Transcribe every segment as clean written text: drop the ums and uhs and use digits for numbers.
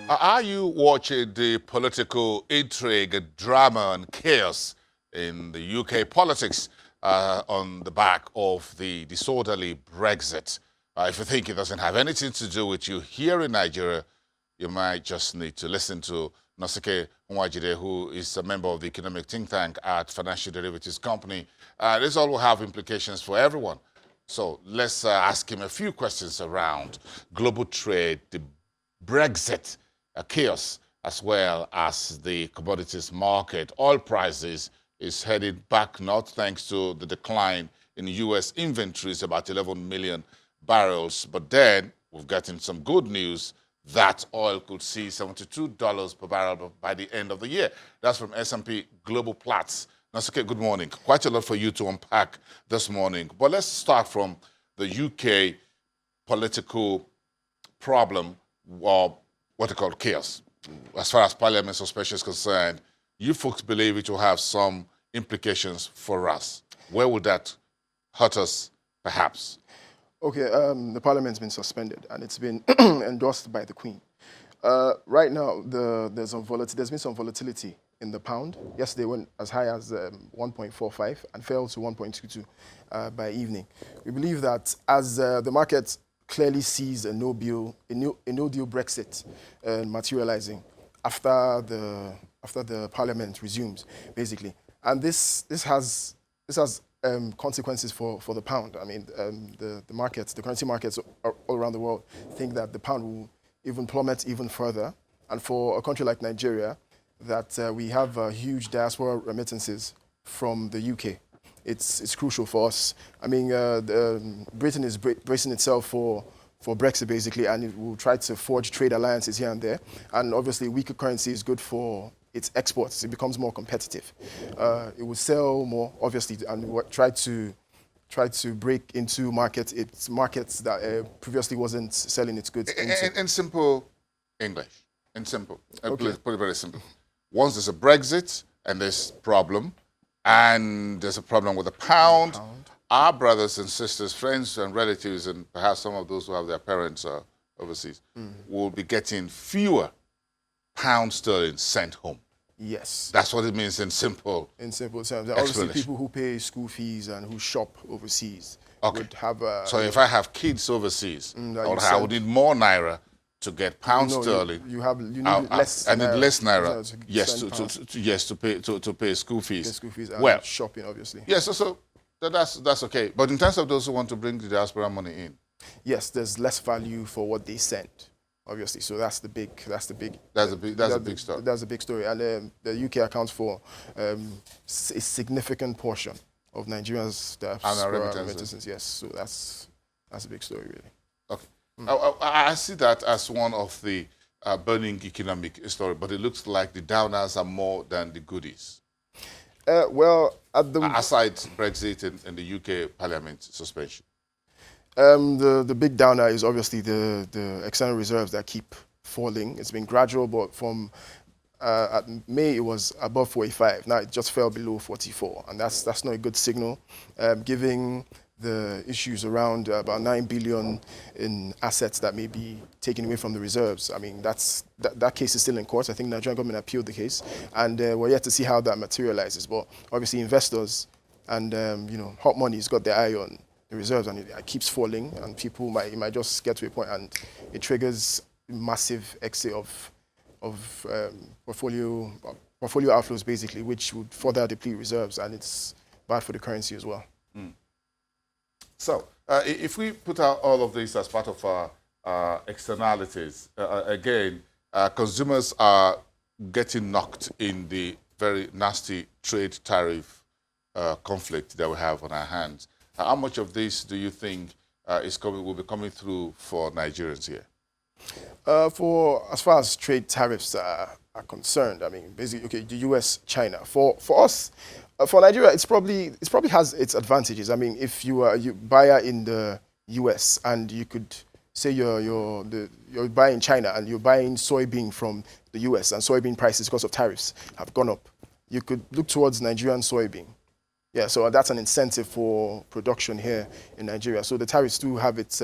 Are you watching the political intrigue, drama, and chaos in the UK politics on the back of the disorderly Brexit? If you think it doesn't have anything to do with you here in Nigeria, you might just need to listen to Nosike Nwajide, who is a member of the economic think tank at Financial Derivatives Company. This all will have implications for everyone. So let's ask him a few questions around global trade, the Brexit chaos, as well as the commodities market. Oil prices is headed back north thanks to the decline in U.S. inventories, about 11 million barrels. But then we've gotten some good news that oil could see $72 per barrel by the end of the year. That's from S&P Global Platts. Nasuke, good morning. Quite a lot for you to unpack this morning. But let's start from the UK political problem, or what they call chaos. As far as Parliament suspension is concerned, you folks believe it will have some implications for us. Where would that hurt us, perhaps? Okay, the Parliament's been suspended and it's been endorsed by the Queen. Right now, there's been some volatility in the pound. Yesterday went as high as 1.45 and fell to 1.22 by evening. We believe that as the market clearly sees a no-deal Brexit materializing after the Parliament resumes, basically, and this has consequences for the pound. I mean, the markets, the currency markets all around the world think that the pound will even plummet even further. And for a country like Nigeria, that we have huge diaspora remittances from the UK. It's crucial for us. I mean, Britain is bracing itself for Brexit, basically, and it will try to forge trade alliances here and there. And obviously, weaker currency is good for its exports. It becomes more competitive. It will sell more, obviously, and try to break into markets that previously wasn't selling its goods into. In simple English, Okay. Put it very simple. Once there's a Brexit and there's problem, and there's a problem with the pound, our brothers and sisters, friends and relatives, and perhaps some of those who have their parents overseas, will be getting fewer pound sterling sent home. Yes. That's what it means in simple. In simple terms. Obviously, people who pay school fees and who shop overseas would have. So if I have kids overseas, I would need more naira to get pound sterling. You need less. I need less naira. Yes, to pay school fees. School fees and shopping, obviously. Yes, so that's okay. But in terms of those who want to bring the diaspora money in, yes, there's less value for what they send, obviously. So that's a big story. That's a big story, and the UK accounts for a significant portion of Nigeria's diaspora remittances. Yes, so that's a big story, really. Okay. I see that as one of the burning economic story, but it looks like the downers are more than the goodies. Aside Brexit and the UK Parliament suspension. The big downer is obviously the external reserves that keep falling. It's been gradual, but from at May it was above 45. Now it just fell below 44, and that's not a good signal, giving the issues around about 9 billion in assets that may be taken away from the reserves. I mean, that case is still in court. I think the Nigerian government appealed the case, and we're yet to see how that materializes. But obviously, investors and hot money's got their eye on the reserves, and it keeps falling, and people might just get to a point, and it triggers massive exit of portfolio outflows, basically, which would further deplete reserves, and it's bad for the currency as well. So, if we put out all of this as part of our externalities, again, consumers are getting knocked in the very nasty trade tariff conflict that we have on our hands. How much of this do you think will be coming through for Nigerians here? As far as trade tariffs are concerned, I mean, basically, okay, the US, China. For us, for Nigeria, it probably has its advantages. I mean, if you are buyer in the US and you could say you're buying China and you're buying soybean from the US, and soybean prices because of tariffs have gone up, you could look towards Nigerian soybean. Yeah, so that's an incentive for production here in Nigeria. So the tariffs do have its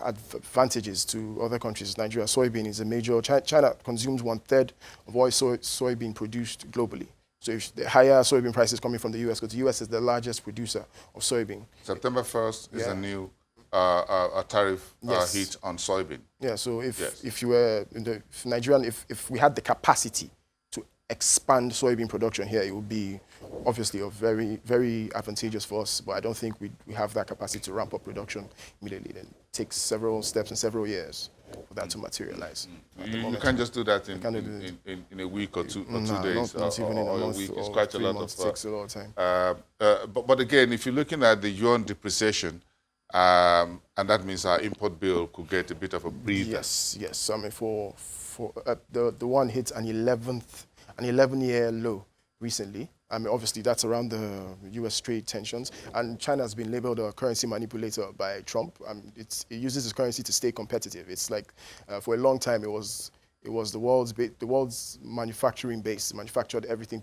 advantages to other countries. Nigeria, soybean is a major. China consumes 1/3 of all soybean produced globally. So if the higher soybean prices coming from the U.S., because the U.S. is the largest producer of soybean. September 1st is a new a tariff hit on soybean. Yeah, so if you were in the if we had the capacity to expand soybean production here, it would be obviously very, very advantageous for us. But I don't think we have that capacity to ramp up production immediately. Then it takes several steps and several years for that to materialize. You can't just do that in a week or two days. Not even in a month week. It's or quite 3 a lot months. of Takes a lot of time. But again, if you're looking at the yuan depreciation, and that means our import bill could get a bit of a breather. Yes. I mean, for the one hit an 11-year low recently. I mean, obviously that's around the U.S. trade tensions, and China has been labeled a currency manipulator by Trump. It uses its currency to stay competitive. It's like for a long time it was the world's manufacturing base. It manufactured everything.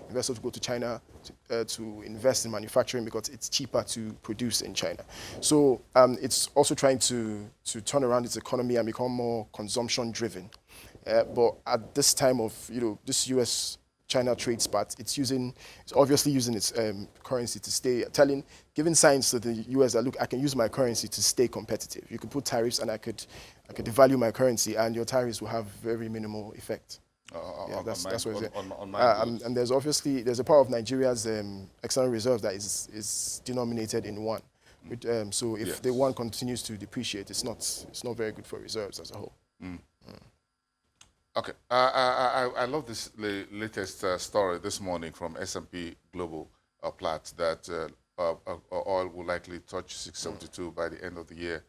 Investors go to China to invest in manufacturing because it's cheaper to produce in China. So it's also trying to turn around its economy and become more consumption driven. But at this time of this U.S.-China trade spat, it's obviously using its currency to stay, giving signs to the U.S. that, look, I can use my currency to stay competitive. You could put tariffs and I could devalue my currency and your tariffs will have very minimal effect. That's what it's and there's a part of Nigeria's external reserve that is denominated in yuan. So if the yuan continues to depreciate, it's not very good for reserves as a whole. Okay, I love this latest story this morning from S&P Global Platts that oil will likely touch 672 by the end of the year.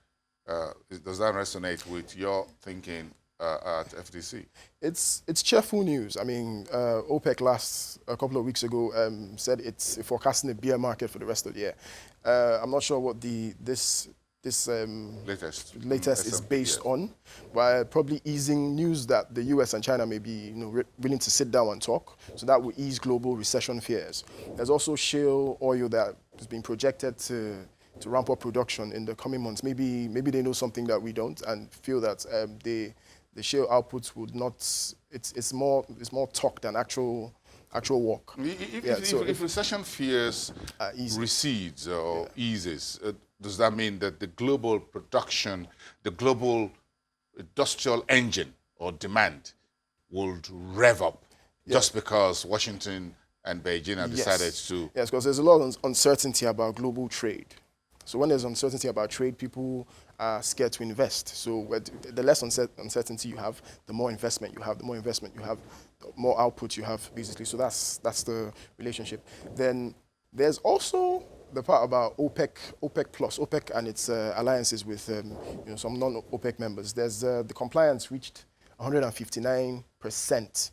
Does that resonate with your thinking at FDC? It's cheerful news. I mean, OPEC a couple of weeks ago said it's forecasting a bear market for the rest of the year. I'm not sure what this latest is based on, but probably easing news that the US and China may be willing to sit down and talk. So that will ease global recession fears. There's also shale oil that is being projected to ramp up production in the coming months. Maybe they know something that we don't and feel that the shale outputs would not. It's more talk than actual work. If recession fears recedes or eases, does that mean that the global production, the global industrial engine or demand will rev up just because Washington and Beijing have decided to? Yes, because there's a lot of uncertainty about global trade. So when there's uncertainty about trade, people are scared to invest. So the less uncertainty you have, the more investment you have. The more investment you have, the more output you have, basically. So that's the relationship. Then there's also the part about OPEC plus, OPEC and its alliances with some non-OPEC members. There's the compliance reached 159%.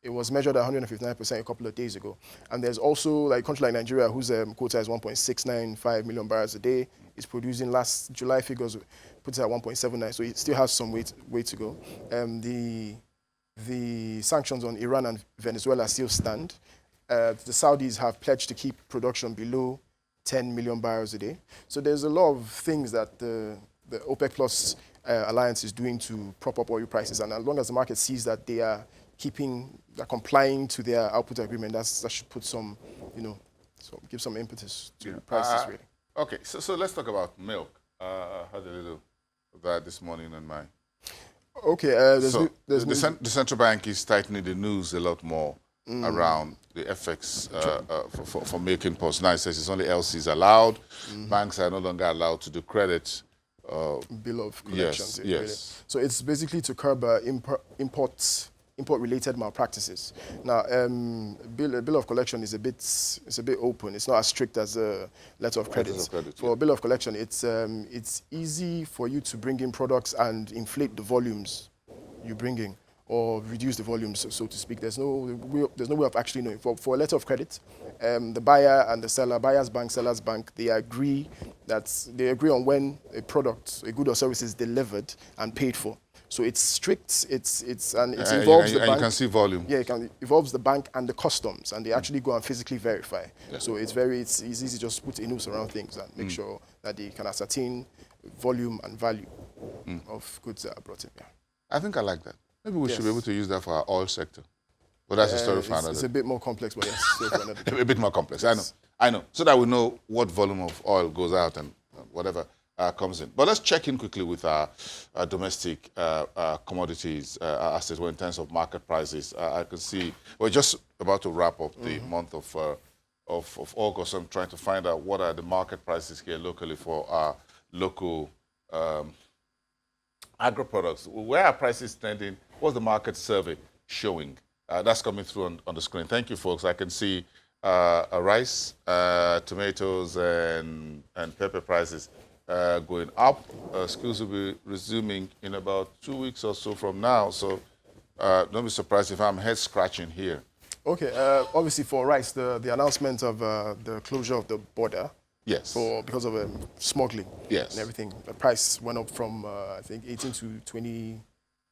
It was measured at 159% a couple of days ago. And there's also a country like Nigeria, whose quota is 1.695 million barrels a day. It's producing, last July figures puts it at 1.79, so it still has some way to go. The sanctions on Iran and Venezuela still stand. The Saudis have pledged to keep production below 10 million barrels a day. So there's a lot of things that the OPEC Plus alliance is doing to prop up oil prices. And as long as the market sees that they're complying to their output agreement, that should put give some impetus to prices, really. Okay, so let's talk about milk. I had a little of that this morning on my... Okay, the central bank is tightening the news a lot more around the FX for milk imports. Now it says it's only LCs allowed. Banks are no longer allowed to do credit. Bill of collections. Yes. Really. So it's basically to curb import-related malpractices. Now, bill of collection is a bit open. It's not as strict as a letter of credit. For a bill of collection, it's easy for you to bring in products and inflate the volumes you bring in, or reduce the volumes, so to speak. There's no way of actually knowing. For a letter of credit, the buyer and the seller, buyer's bank, seller's bank, they agree on when a product, a good or service is delivered and paid for. So it's strict. And it And involves the you bank. can see volume. Yeah, it involves the bank and the customs, and they actually go and physically verify. Yeah. So it's easy to just put a noose around things and make sure that they can ascertain volume and value of goods that are brought in. Yeah. I think I like that. Maybe we should be Yes. able to use that for our oil sector. But that's a story for another. It's a bit more complex, but yes, still for another day. A bit more complex. I know. So that we know what volume of oil goes out and whatever comes in. But let's check in quickly with our domestic commodities assets. Well, in terms of market prices, I can see we're just about to wrap up the month of August. I'm trying to find out what are the market prices here locally for our local agro products. Where are prices trending? What's the market survey showing? That's coming through on the screen. Thank you, folks. I can see rice, tomatoes, and pepper prices going up. Schools will be resuming in about 2 weeks or so from now. So don't be surprised if I'm head scratching here. Okay. Obviously, for rice, the announcement of the closure of the border. Yes. Because of smuggling. Yes. And everything. The price went up from I think 18 to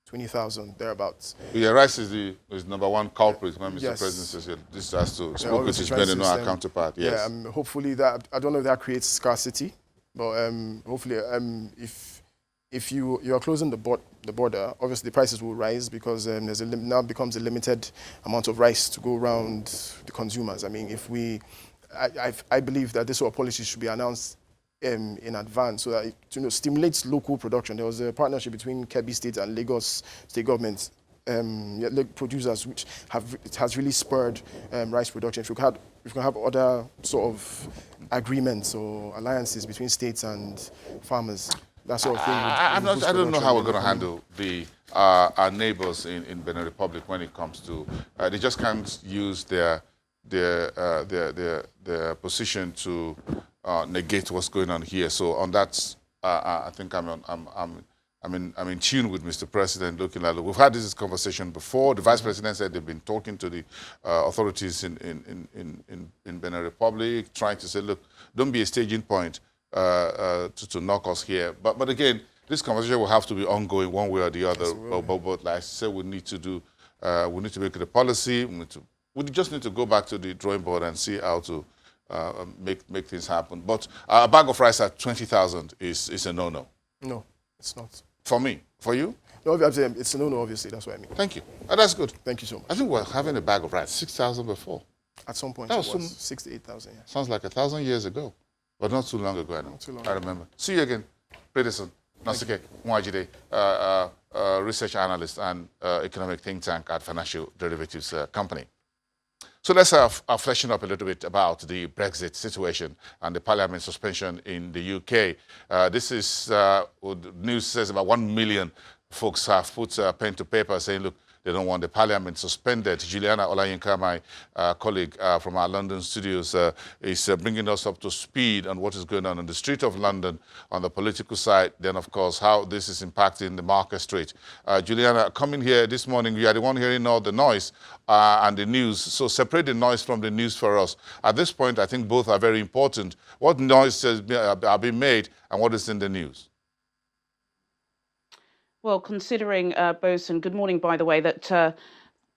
20,000 thereabouts. Yeah, rice is number one culprit. When Mr. Yes. President says this has to speak with obviously his trying to Benin stem- counterpart. Yes. Yeah, hopefully that, I don't know if that creates scarcity, but hopefully if you are closing the border, obviously the prices will rise because now becomes a limited amount of rice to go around the consumers. I mean, I believe that this sort of policy should be announced in advance so that it stimulates local production. There was a partnership between Kebbi State and Lagos State governments, producers, which has really spurred rice production. If we can have other sort of agreements or alliances between states and farmers, that sort of thing. I don't know how we're going to handle. handle our neighbors in Benin Republic when it comes to they just can't use their position to negate what's going on here. So on that, I think I'm in tune with Mr. President. Looking at, we've had this conversation before. The Vice President said they've been talking to the authorities in Benin Republic, trying to say, look, don't be a staging point to knock us here. But again, this conversation will have to be ongoing one way or the other. But like I said, we need to make it a policy. We just need to go back to the drawing board and see how to make things happen. But a bag of rice at 20,000 is a no-no. No, it's not. For me. For you? No, it's a no-no, obviously. That's what I mean. Thank you. That's good. Thank you so much. I think we're having a bag of rice, 6,000 before. At some point, That it was was 6 to 8,000, yeah. Sounds like 1,000 years ago. But not too long ago, I know. Not too long I ago. remember. See you again. Peterson, Nasike Mwajide, research analyst and economic think tank at Financial Derivatives Company. So let's freshen up a little bit about the Brexit situation and the parliament suspension in the UK. This is what the news says about 1 million folks have put pen to paper saying, look, they don't want the parliament suspended. Juliana Olayinka, my colleague from our London studios, is bringing us up to speed on what is going on in the street of London on the political side. Then, of course, how this is impacting the market street. Juliana, coming here this morning, you are the one hearing all the noise and the news. So separate the noise from the news for us. At this point, I think both are very important. What noises are being made and what is in the news? Well, considering, Bosun, good morning, by the way, that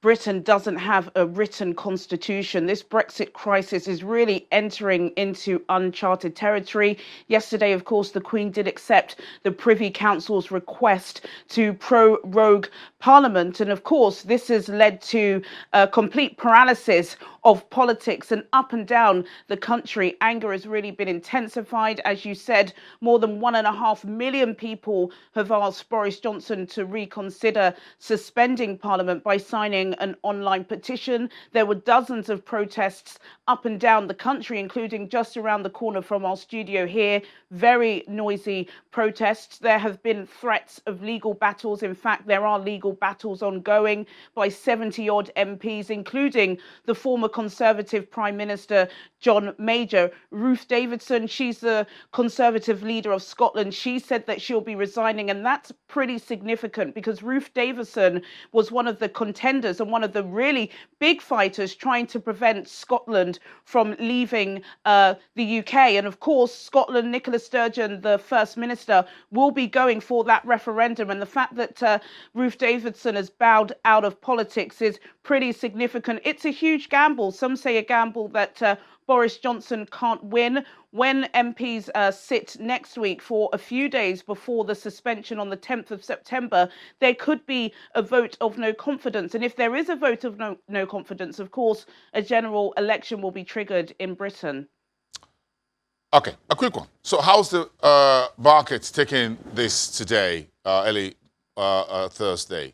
Britain doesn't have a written constitution. This Brexit crisis is really entering into uncharted territory. Yesterday, of course, the Queen did accept the Privy Council's request to prorogue Parliament. And of course, this has led to complete paralysis of politics and up and down the country. Anger has really been intensified. As you said, more than 1.5 million people have asked Boris Johnson to reconsider suspending Parliament by signing an online petition. There were dozens of protests up and down the country, including just around the corner from our studio here. Very noisy protests. There have been threats of legal battles. In fact, there are legal battles ongoing by 70-odd MPs, including the former Conservative Prime Minister John Major. Ruth Davidson, she's the Conservative leader of Scotland. She said that she'll be resigning, and that's pretty significant because Ruth Davidson was one of the contenders fighters and one of the really big fighters trying to prevent Scotland from leaving the UK. And of course, Scotland, Nicola Sturgeon, the First Minister, will be going for that referendum. And the fact that Ruth Davidson has bowed out of politics is pretty significant. It's a huge gamble. Some say a gamble that Boris Johnson can't win. When MPs sit next week for a few days before the suspension on the 10th of September, there could be a vote of no confidence. And if there is a vote of no confidence, of course, a general election will be triggered in Britain. Okay, a quick one. So how's the market taking this today, early Thursday?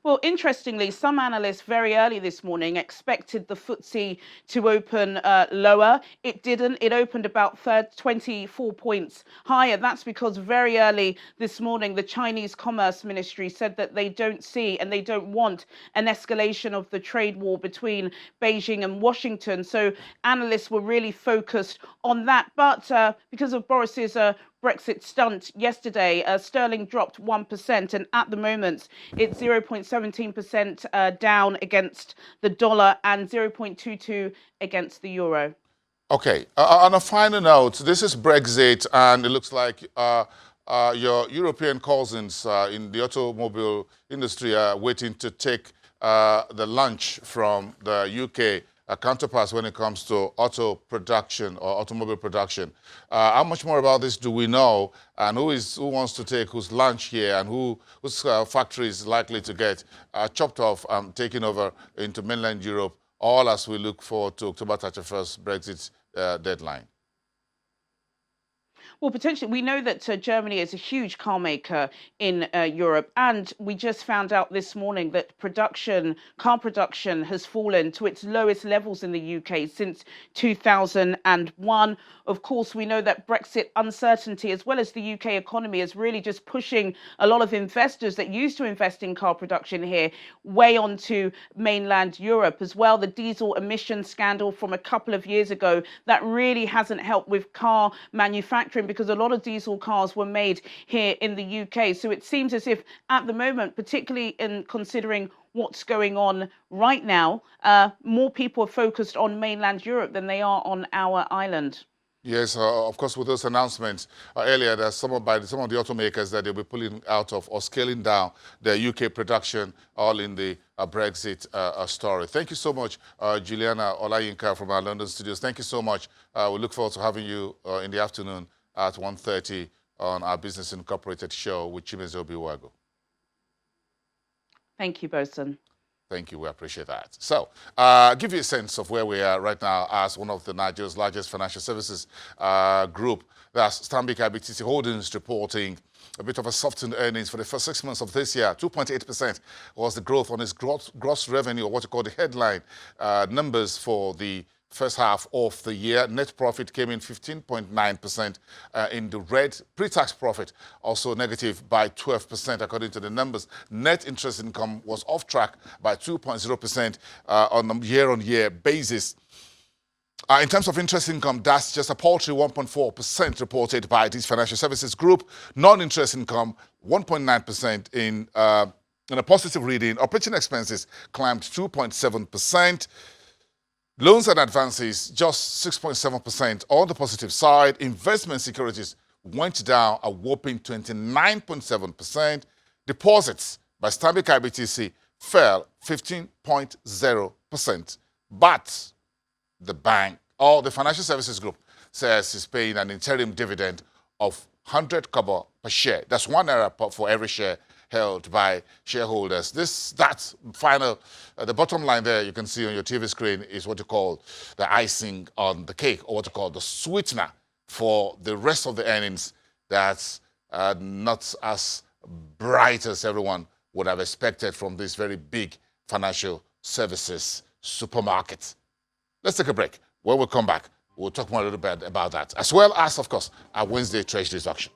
Well, interestingly, some analysts very early this morning expected the FTSE to open lower. It didn't. It opened about 24 points higher. That's because very early this morning, the Chinese Commerce Ministry said that they don't see and they don't want an escalation of the trade war between Beijing and Washington. So analysts were really focused on that. But because of Boris's Brexit stunt yesterday, sterling dropped 1%, and at the moment it's 0.17% down against the dollar and 0.22 against the euro. Okay, on a final note, this is Brexit, and it looks like your European cousins in the automobile industry are waiting to take the lunch from the UK counterparts when it comes to auto production or automobile production. How much more about this do we know, and who wants to take whose lunch here, and whose factory is likely to get chopped off and taken over into mainland Europe, all as we look forward to October 31st Brexit deadline? Well, potentially, we know that Germany is a huge car maker in Europe, and we just found out this morning that car production has fallen to its lowest levels in the UK since 2001. Of course, we know that Brexit uncertainty, as well as the UK economy, is really just pushing a lot of investors that used to invest in car production here way onto mainland Europe as well. The diesel emission scandal from a couple of years ago, that really hasn't helped with car manufacturing, because a lot of diesel cars were made here in the UK. So it seems as if at the moment, particularly in considering what's going on right now, more people are focused on mainland Europe than they are on our island. Yes, of course, with those announcements earlier, there's some of the automakers that they'll be pulling out of or scaling down their UK production, all in the Brexit story. Thank you so much, Juliana Olayinka from our London studios. Thank you so much. We look forward to having you in the afternoon at 1:30 on our Business Incorporated show with Chimezie Obiwago. Thank you, Bosun. Thank you. We appreciate that. So, give you a sense of where we are right now as one of the Nigeria's largest financial services group. That's Stanbic IBTC Holdings reporting a bit of a softened earnings for the first 6 months of this year. 2.8% was the growth on its gross revenue, or what you call the headline numbers for the first half of the year. Net profit came in 15.9% in the red. Pre-tax profit also negative by 12% according to the numbers. Net interest income was off track by 2.0% on a year-on-year basis. In terms of interest income, that's just a paltry 1.4% reported by this financial services group. Non-interest income, 1.9% in a positive reading. Operating expenses climbed 2.7%. Loans and advances, just 6.7% on the positive side. Investment securities went down a whopping 29.7%. Deposits by Stanbic IBTC fell 15.0%. But the bank, or the financial services group, says it's paying an interim dividend of 100 kobo per share. That's 1 naira for every share held by shareholders. That's final. The bottom line there you can see on your TV screen is what you call the icing on the cake, or what you call the sweetener for the rest of the earnings that's not as bright as everyone would have expected from this very big financial services supermarket. Let's take a break. When we come back, we'll talk more a little bit about that, as well as, of course, our Wednesday Treasury auction.